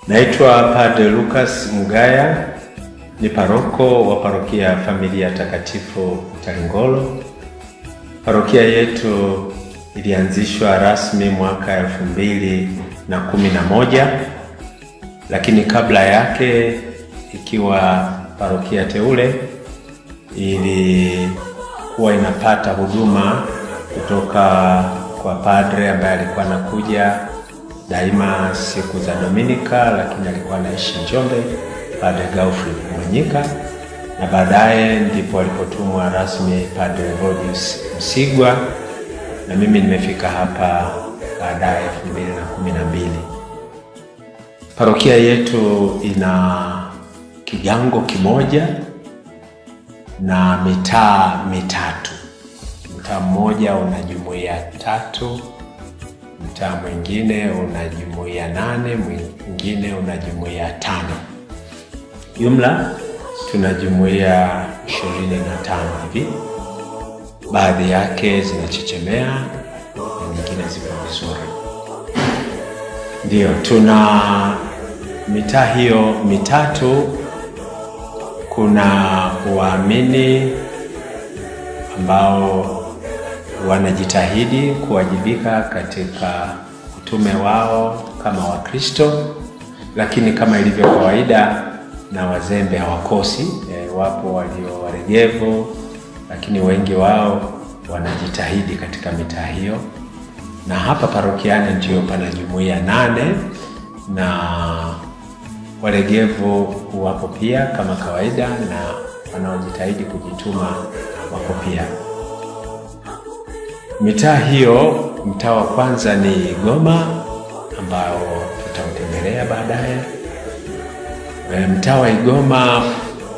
Naitwa Padre Lucas Mugaya, ni paroko wa parokia Familia Takatifu Utalingolo. Parokia yetu ilianzishwa rasmi mwaka 2011, lakini kabla yake ikiwa parokia teule ilikuwa inapata huduma kutoka kwa padre ambaye alikuwa anakuja daima siku za Dominika, lakini alikuwa anaishi Njombe, Padre Gaufrey Mwanyika, na baadaye ndipo alipotumwa rasmi Padre Rodius Msigwa, na mimi nimefika hapa baadaye 2012. Parokia yetu ina kigango kimoja na mitaa mitatu. Mtaa mmoja una jumuiya 3, mtaa mwingine una jumuiya 8, mwingine una jumuiya 5. Jumla tuna jumuiya 25 hivi. Baadhi yake zinachechemea na nyingine zipo vizuri. Ndio, tuna mitaa hiyo mitatu. Kuna waamini ambao wanajitahidi kuwajibika katika utume wao kama Wakristo, lakini kama ilivyo kawaida na wazembe hawakosi. Wapo walio waregevu, lakini wengi wao wanajitahidi katika mitaa hiyo. Na hapa parokiani ndio pana jumuiya 8 na waregevu wapo pia kama kawaida, na wanaojitahidi kujituma wapo pia. Mitaa hiyo, mtaa wa kwanza ni Igoma ambao tutautembelea baadaye. Mtaa wa Igoma,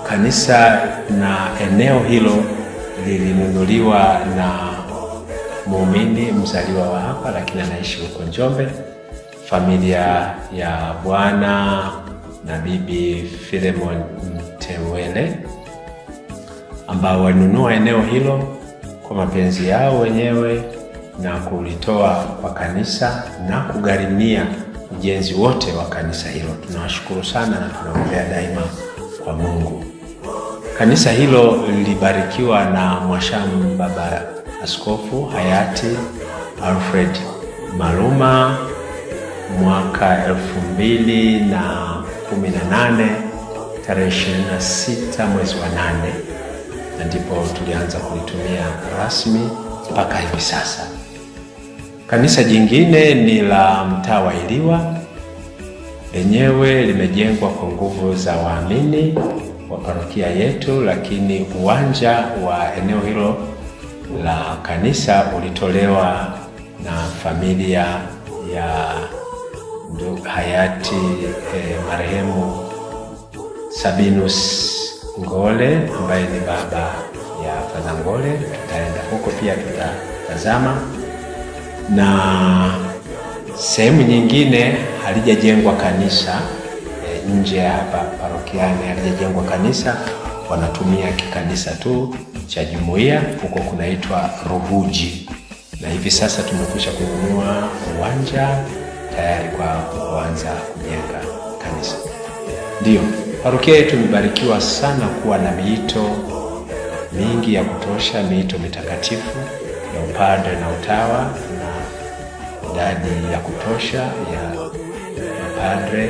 kanisa na eneo hilo lilinunuliwa na muumini mzaliwa wa hapa, lakini anaishi huko Njombe, familia ya Bwana na Bibi Philemon Mtewele, ambao walinunua eneo hilo kwa mapenzi yao wenyewe na kulitoa kwa kanisa na kugharimia ujenzi wote wa kanisa hilo. Tunawashukuru sana na tunaombea daima kwa Mungu. Kanisa hilo lilibarikiwa na Mwashamu Baba Askofu hayati Alfred Maluma mwaka 2018 tarehe 26 mwezi wa 8, na ndipo tulianza kulitumia rasmi mpaka hivi sasa. Kanisa jingine ni la mtaa wa Iliwa, lenyewe limejengwa kwa nguvu za waamini wa parokia yetu, lakini uwanja wa eneo hilo la kanisa ulitolewa na familia ya hayati marehemu Sabinus Ngole ambaye ni baba ya Padre Ngole. Tutaenda huko pia tutatazama. Na sehemu nyingine halijajengwa kanisa, nje hapa parokiani halijajengwa kanisa, wanatumia kikanisa tu cha jumuiya, huko kunaitwa Ruhuji, na hivi sasa tumekwisha kununua uwanja tayari kwa kuanza kujenga kanisa. Ndio, parokia yetu imebarikiwa sana kuwa na miito mingi ya kutosha, miito mitakatifu ya upadre na utawa, na idadi ya kutosha ya mapadre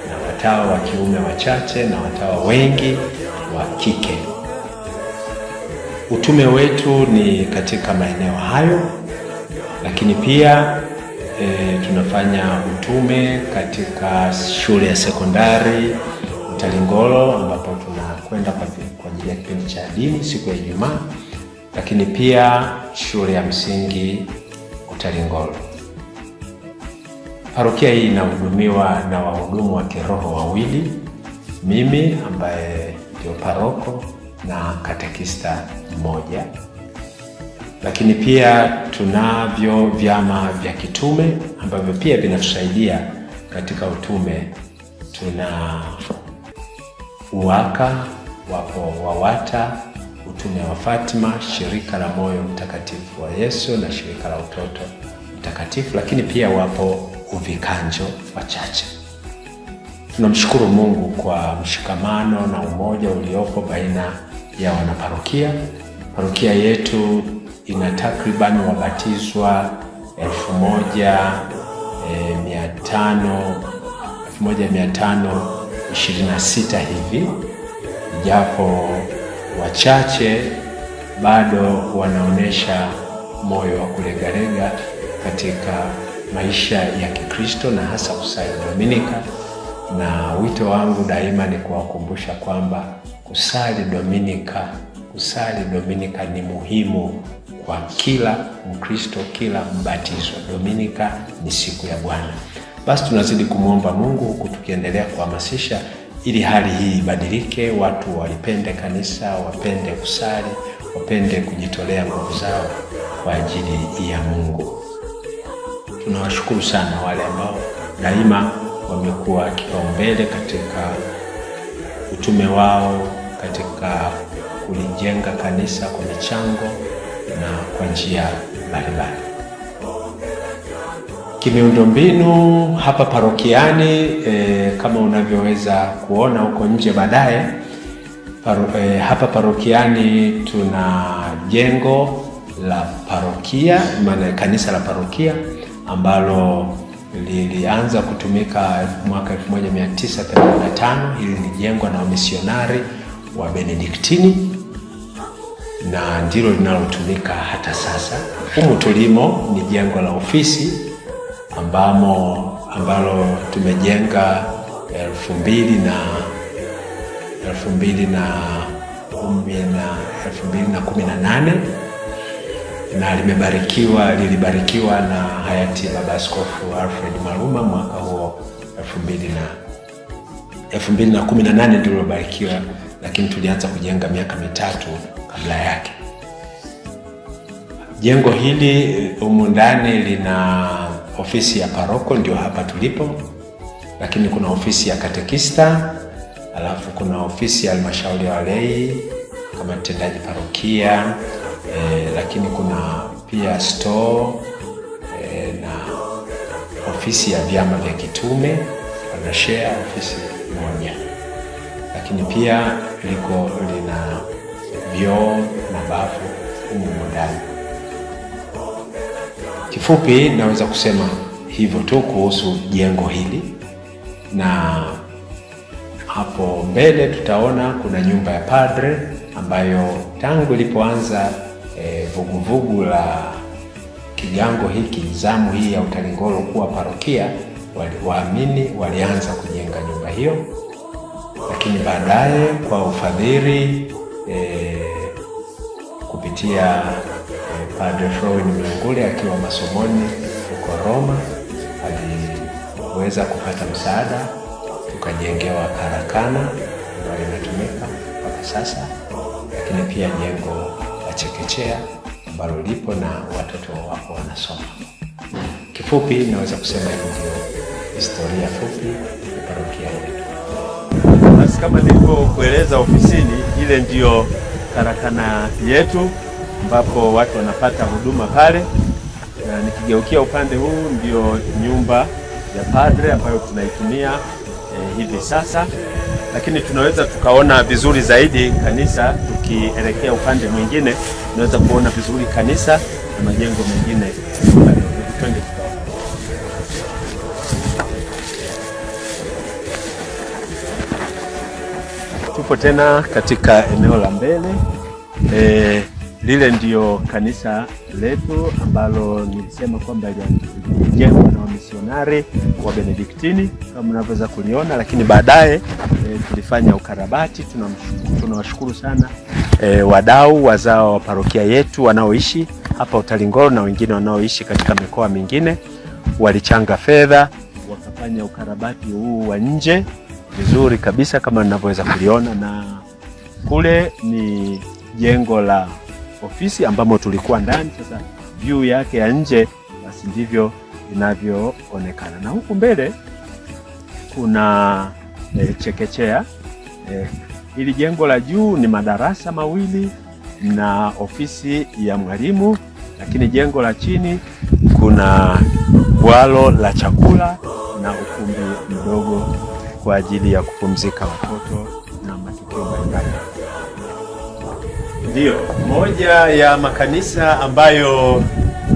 na watawa wa kiume wachache na watawa wengi wa kike. Utume wetu ni katika maeneo hayo, lakini pia tunafanya utume katika shule ya sekondari Utalingolo, ambapo tunakwenda kwa ajili ya kipindi cha dini siku ya Ijumaa, lakini pia shule ya msingi Utalingolo. Parokia hii inahudumiwa na wahudumu wa kiroho wawili, mimi ambaye ndio paroko na katekista mmoja, lakini pia tunavyo vyama vya kitume ambavyo pia vinatusaidia katika utume. Tuna UWAKA, wapo WAWATA, utume wa Fatima, shirika la moyo mtakatifu wa Yesu na shirika la utoto mtakatifu, lakini pia wapo uvikanjo wachache. Tunamshukuru Mungu kwa mshikamano na umoja uliopo baina ya wanaparokia. Parokia yetu ina takriban wabatizwa 1526 hivi, japo wachache bado wanaonesha moyo wa kulegalega katika maisha ya Kikristo na hasa kusali Dominika. Na wito wangu daima ni kuwakumbusha kwamba kusali Dominika ni muhimu kwa kila Mkristo, kila mbatizwa. Dominika ni siku ya Bwana. Basi tunazidi kumwomba Mungu huku tukiendelea kuhamasisha ili hali hii ibadilike, watu walipende kanisa, wapende kusali, wapende kujitolea nguvu zao kwa ajili ya Mungu. Tunawashukuru sana wale ambao daima wamekuwa kipaumbele katika utume wao, katika kulijenga kanisa kwa michango na kwa njia mbalimbali. Kimiundombinu hapa parokiani, kama unavyoweza kuona huko nje baadaye, hapa parokiani tuna jengo la parokia, maana kanisa la parokia ambalo lilianza kutumika mwaka 1985. Hili ni jengo na wamisionari wa Benediktini na ndilo linalotumika hata sasa. Humu tulimo ni jengo la ofisi ambalo tumejenga 2018 na lilibarikiwa na hayati Baba Askofu Alfred Maluma mwaka huo 2018 ndio lilibarikiwa, lakini tulianza kujenga miaka mitatu kabla yake. Jengo hili humu ndani lina ofisi ya paroko, ndio hapa tulipo, lakini kuna ofisi ya katekista, alafu kuna ofisi ya halmashauri ya walei kama mtendaji parokia, lakini kuna pia store na ofisi ya vyama vya kitume na share ofisi moja, lakini pia lina vyoo na bafu humu ndani. Kifupi naweza kusema hivyo tu kuhusu jengo hili, na hapo mbele tutaona kuna nyumba ya padre ambayo tangu ilipoanza vuguvugu la kigango hiki, zamu hii ya Utalingolo kuwa parokia, waamini walianza kujenga nyumba hiyo, lakini baadaye kwa ufadhili kupitia Padre Flowin Mlangule akiwa masomoni huko Roma aliweza kupata msaada, tukajengewa karakana ambayo inatumika mpaka sasa, lakini pia jengo la chekechea ambalo lipo na watoto wako wanasoma. Kifupi naweza kusema hiyo ndio historia fupi ya parokia yetu. Basi kama nilivyokueleza ofisini, ile ndio karakana yetu ambapo watu wanapata huduma pale, na nikigeukia upande huu ndio nyumba ya padre ambayo tunaitumia hivi sasa, lakini tunaweza tukaona vizuri zaidi kanisa. Tukielekea upande mwingine tunaweza kuona vizuri kanisa na majengo mengine. Twende tukaona. Tupo tena katika eneo la mbele. Lile ndio kanisa letu ambalo nilisema kwamba lilijengwa na wamisionari wa Benediktini kama mnavyoweza kuliona, lakini baadaye tulifanya ukarabati. Tunawashukuru sana wadau wazao wa parokia yetu wanaoishi hapa Utalingolo na wengine wanaoishi katika mikoa mingine, walichanga fedha wakafanya ukarabati huu wa nje vizuri kabisa kama mnavyoweza kuliona, na kule ni jengo la ofisi ambamo tulikuwa ndani. Sasa view yake ya nje basi ndivyo inavyoonekana, na huku mbele kuna chekechea. Hili jengo la juu ni madarasa mawili na ofisi ya mwalimu, lakini jengo la chini kuna bwalo la chakula na ukumbi mdogo kwa ajili ya kupumzika watoto na matukio mbalimbali. Ndiyo, moja ya makanisa ambayo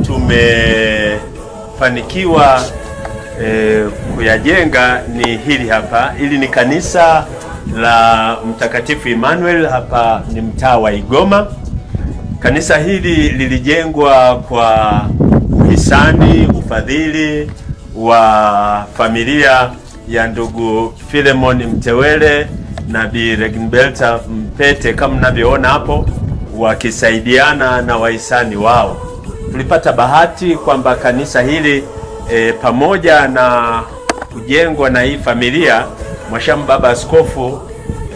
tumefanikiwa kuyajenga ni hili hapa. Hili ni kanisa la Mtakatifu Emmanuel, hapa ni mtaa wa Igoma. Kanisa hili lilijengwa kwa uhisani, ufadhili wa familia ya ndugu Philemon Mtewele na Bi Reginbelta Mpete, kama mnavyoona hapo, wakisaidiana na wahisani wao. Tulipata bahati kwamba kanisa hili pamoja na kujengwa na hii familia, Mwashamu Baba Askofu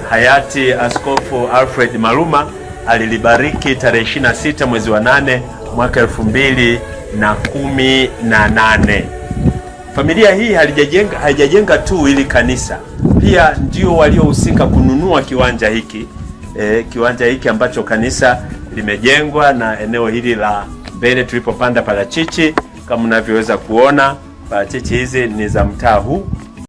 hayati Askofu Alfred Maluma alilibariki tarehe 26 mwezi wa 8 mwaka 2018. Familia hii haijajenga tu ili kanisa, pia ndio waliohusika kununua kiwanja hiki. Kiwanja hiki ambacho kanisa limejengwa, na eneo hili la mbele tulipopanda parachichi, kama mnavyoweza kuona parachichi hizi ni za mtaa huu.